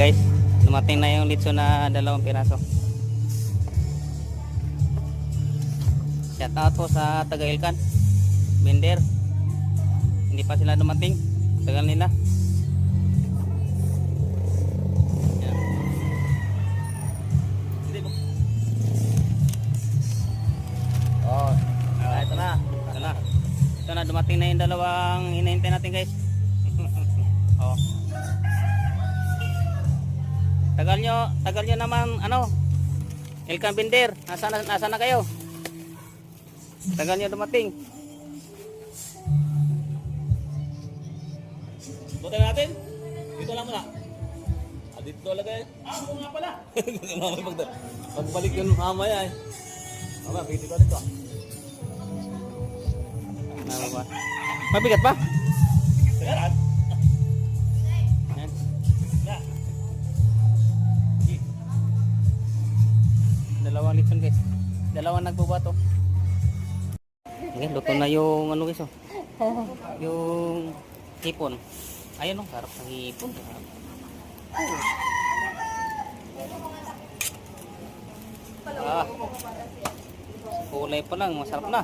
guys, dumating na yung litso na 2 piraso. Shout out po sa taga Ilkan Binder. Hindi pa sila dumating, tagal nila. Yan. Oh, ito na. Ito na. Ito na, dumating na yung 2 hinihintay natin guys. Oh. Tagal nyo naman ano, Ilkan Binder, nasa na kayo? Tagal nyo dumating. Buta natin. Dito lang muna. Dito talaga eh. Oo nga pala. Mamaya pagbalik yun mamaya eh. Mamaya, dito ka dito. Mabigat pa? Ayan. Yan. Yan. 2 litson guys. 2 nagbubato. Ayan, luto na yung ano guys oh. Yung hipon. Ayun oh, sarap ng hipon. Ah. Kulay pa lang, masarap na.